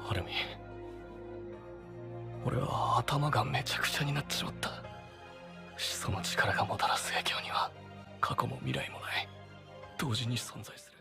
アルミン、俺は頭がめちゃくちゃになってしまった。始祖の力がもたらす影響には過去も未来もない。同時に存在する。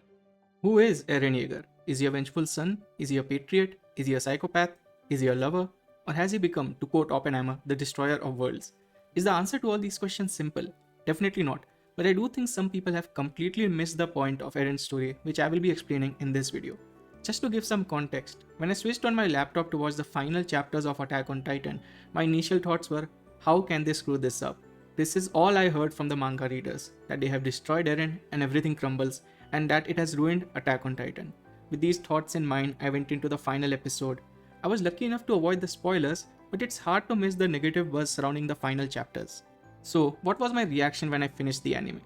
Who is Eren Yeager? Is he a vengeful son? Is he a patriot? Is he a psychopath? Is he a lover? Or has he become, to quote Oppenheimer, the destroyer of worlds? Is the answer to all these questions simple? Definitely not. But I do think some people have completely missed the point of Eren's story, which I will be explaining in this video. Just to give some context, when I switched on my laptop to watch the final chapters of Attack on Titan, my initial thoughts were, how can they screw this up? This is all I heard from the manga readers, that they have destroyed Eren and everything crumbles, and that it has ruined Attack on Titan. With these thoughts in mind, I went into the final episode. I was lucky enough to avoid the spoilers, but it's hard to miss the negative buzz surrounding the final chapters. So, what was my reaction when I finished the anime?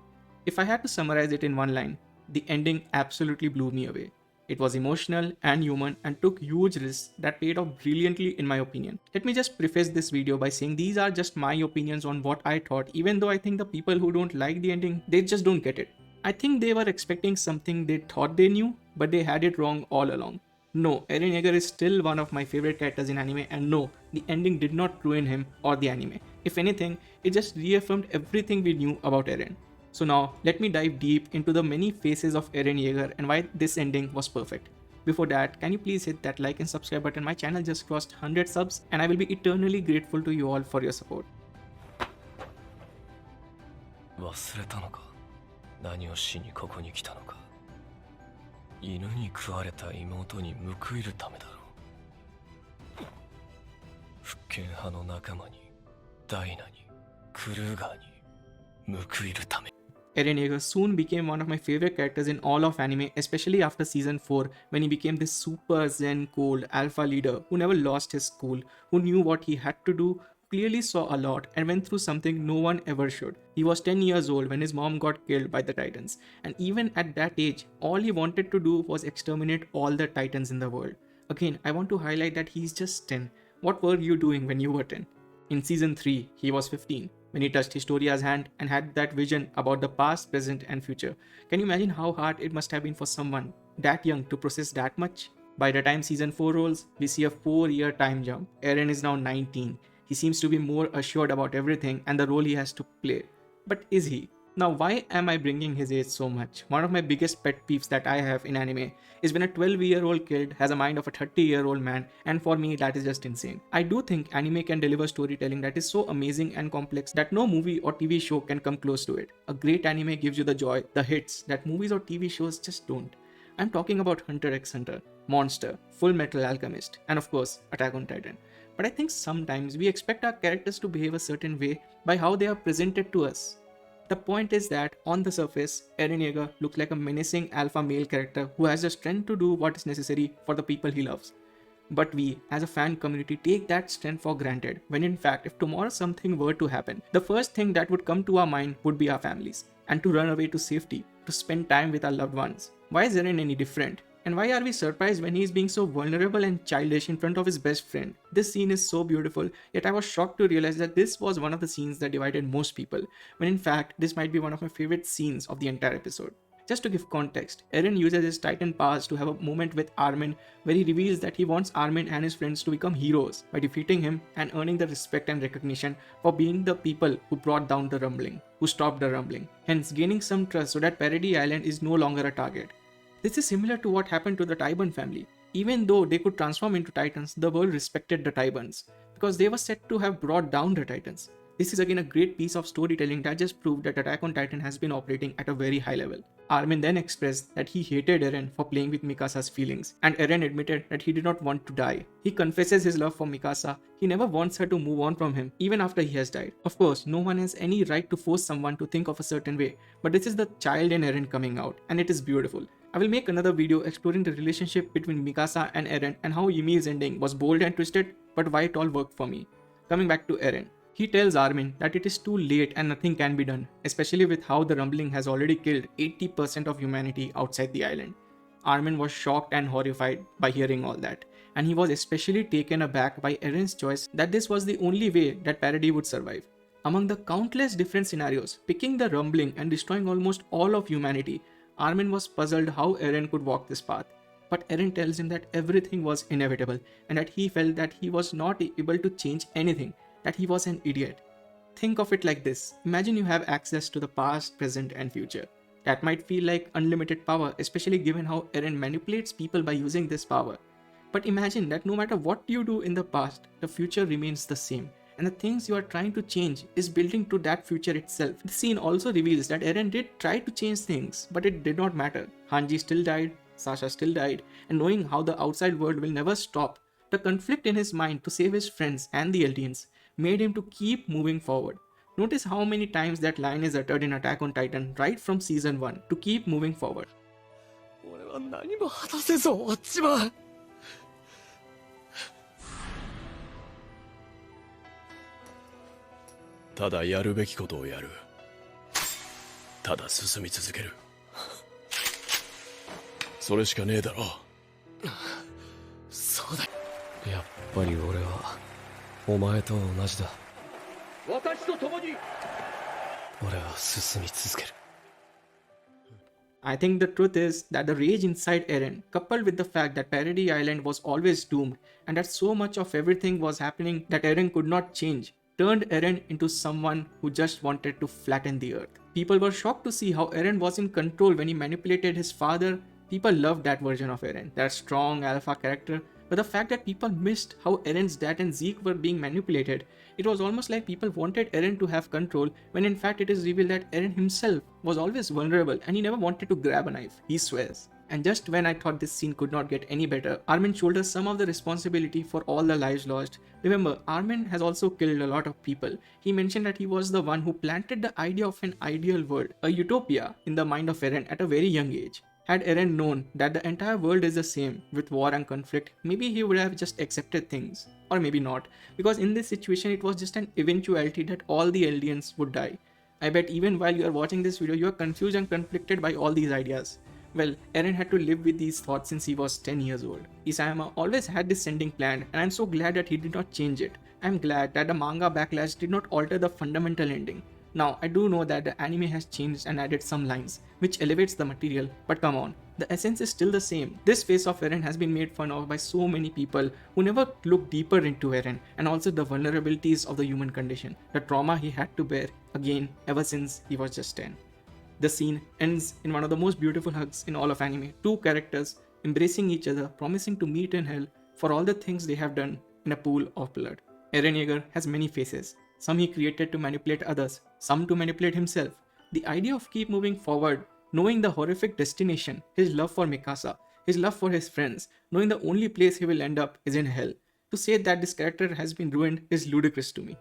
If I had to summarize it in one line, the ending absolutely blew me away. It was emotional and human and took huge risks that paid off brilliantly in my opinion. Let me just preface this video by saying these are just my opinions on what I thought, even though I think the people who don't like the ending, they just don't get it. I think they were expecting something they thought they knew, but they had it wrong all along. No, Eren Yeager is still one of my favorite characters in anime, and no, the ending did not ruin him or the anime. If anything, it just reaffirmed everything we knew about Eren. So now, let me dive deep into the many faces of Eren Yeager and why this ending was perfect. Before that, can you please hit that like and subscribe button? My channel just crossed 100 subs and I will be eternally grateful to you all for your support. 忘れたのか。何をしにここに来たのか。犬に食われた妹に報いるためだろう。復権派の仲間に、ダイナに、クルーガーに報いるため。Eren Yeager soon became one of my favorite characters in all of anime, especially after season 4 when he became this super zen cold alpha leader who never lost his cool, who knew what he had to do, clearly saw a lot and went through something no one ever should. He was 10 years old when his mom got killed by the Titans, and even at that age, all he wanted to do was exterminate all the Titans in the world. Again, I want to highlight that he's just 10. What were you doing when you were 10? In season 3, he was 15 when he touched Historia's hand and had that vision about the past, present, and future. Can you imagine how hard it must have been for someone that young to process that much? By the time season 4 rolls, we see a 4-year time jump. Eren is now 19. He seems to be more assured about everything and the role he has to play. But is he? Now, why am I bringing his age so much? One of my biggest pet peeves that I have in anime is when a 12-year-old kid has a mind of a 30-year-old man, and for me that is just insane. I do think anime can deliver storytelling that is so amazing and complex that no movie or TV show can come close to it. A great anime gives you the joy, the hits that movies or TV shows just don't. I'm talking about Hunter x Hunter, Monster, Full Metal Alchemist, and of course, Attack on Titan. But I think sometimes we expect our characters to behave a certain way by how they are presented to us. The point is that, on the surface, Eren Yeager looks like a menacing alpha male character who has the strength to do what is necessary for the people he loves. But we, as a fan community, take that strength for granted, when in fact, if tomorrow something were to happen, the first thing that would come to our mind would be our families, and to run away to safety, to spend time with our loved ones. Why is Eren any different? And why are we surprised when he is being so vulnerable and childish in front of his best friend? This scene is so beautiful, yet I was shocked to realize that this was one of the scenes that divided most people, when in fact this might be one of my favorite scenes of the entire episode. Just to give context, Eren uses his Titan powers to have a moment with Armin where he reveals that he wants Armin and his friends to become heroes by defeating him and earning the respect and recognition for being the people who brought down the rumbling, who stopped the rumbling, hence gaining some trust so that Paradis Island is no longer a target. This is similar to what happened to the Tiban family. Even though they could transform into Titans, the world respected the Tibans because they were said to have brought down the Titans. This is again a great piece of storytelling that just proved that Attack on Titan has been operating at a very high level. Armin then expressed that he hated Eren for playing with Mikasa's feelings, and Eren admitted that he did not want to die. He confesses his love for Mikasa. He never wants her to move on from him, even after he has died. Of course, no one has any right to force someone to think of a certain way, but this is the child in Eren coming out, and it is beautiful. I will make another video exploring the relationship between Mikasa and Eren and how Ymir's ending was bold and twisted, but why it all worked for me. Coming back to Eren. He tells Armin that it is too late and nothing can be done, especially with how the rumbling has already killed 80% of humanity outside the island. Armin was shocked and horrified by hearing all that, and he was especially taken aback by Eren's choice that this was the only way that Paradis would survive. Among the countless different scenarios, picking the rumbling and destroying almost all of humanity, Armin was puzzled how Eren could walk this path. but Eren tells him that everything was inevitable and that he felt that he was not able to change anything, that he was an idiot. Think of it like this. Imagine you have access to the past, present, and future. That might feel like unlimited power, especially given how Eren manipulates people by using this power. But imagine that no matter what you do in the past, the future remains the same, and the things you are trying to change is building to that future itself. The scene also reveals that Eren did try to change things, but it did not matter. Hanji still died, Sasha still died, and knowing how the outside world will never stop, the conflict in his mind to save his friends and the Eldians made him to keep moving forward. Notice how many times that line is uttered in Attack on Titan right from season 1 to keep moving forward. 俺は何も果たせず終わっちまう。ただやるべきことをやる。ただ進み続ける。それしかねえだろ。そうだ。やっぱり俺はお前と同じだ。私と共に。俺は進み続ける。I think the truth is that the rage inside Eren, coupled with the fact that Paradise Island was always doomed and that so much of everything was happening that Eren could not change, turned Eren into someone who just wanted to flatten the earth. People were shocked to see how Eren was in control when he manipulated his father. People loved that version of Eren, that strong alpha character. But the fact that people missed how Eren's dad and Zeke were being manipulated, it was almost like people wanted Eren to have control when in fact it is revealed that Eren himself was always vulnerable and he never wanted to grab a knife, he swears. And just when I thought this scene could not get any better, Armin shoulders some of the responsibility for all the lives lost. Remember, Armin has also killed a lot of people. He mentioned that he was the one who planted the idea of an ideal world, a utopia, in the mind of Eren at a very young age. Had Eren known that the entire world is the same with war and conflict, maybe he would have just accepted things. Or maybe not, because in this situation it was just an eventuality that all the Eldians would die. I bet even while you are watching this video, you are confused and conflicted by all these ideas. Well, Eren had to live with these thoughts since he was 10 years old. Isayama always had this ending planned, and I'm so glad that he did not change it. I'm glad that the manga backlash did not alter the fundamental ending. Now, I do know that the anime has changed and added some lines, which elevates the material, but come on, the essence is still the same. This face of Eren has been made fun of by so many people who never looked deeper into Eren, and also the vulnerabilities of the human condition, the trauma he had to bear, again, ever since he was just 10. The scene ends in one of the most beautiful hugs in all of anime. Two characters embracing each other, promising to meet in hell for all the things they have done in a pool of blood. Eren Yeager has many faces. Some he created to manipulate others, some to manipulate himself. The idea of keep moving forward, knowing the horrific destination, his love for Mikasa, his love for his friends, knowing the only place he will end up is in hell. To say that this character has been ruined is ludicrous to me.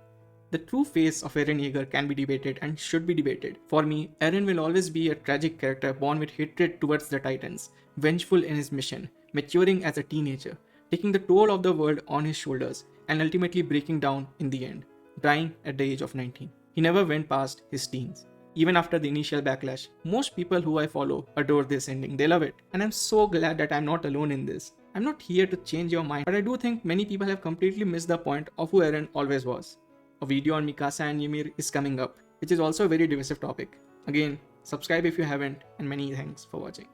The true face of Eren Yeager can be debated and should be debated. For me, Eren will always be a tragic character born with hatred towards the Titans, vengeful in his mission, maturing as a teenager, taking the toll of the world on his shoulders, and ultimately breaking down in the end, dying at the age of 19. He never went past his teens. Even after the initial backlash, most people who I follow adore this ending. They love it. And I'm so glad that I'm not alone in this. I'm not here to change your mind, but I do think many people have completely missed the point of who Eren always was. A video on Mikasa and Ymir is coming up, which is also a very divisive topic. Again, subscribe if you haven't, and many thanks for watching.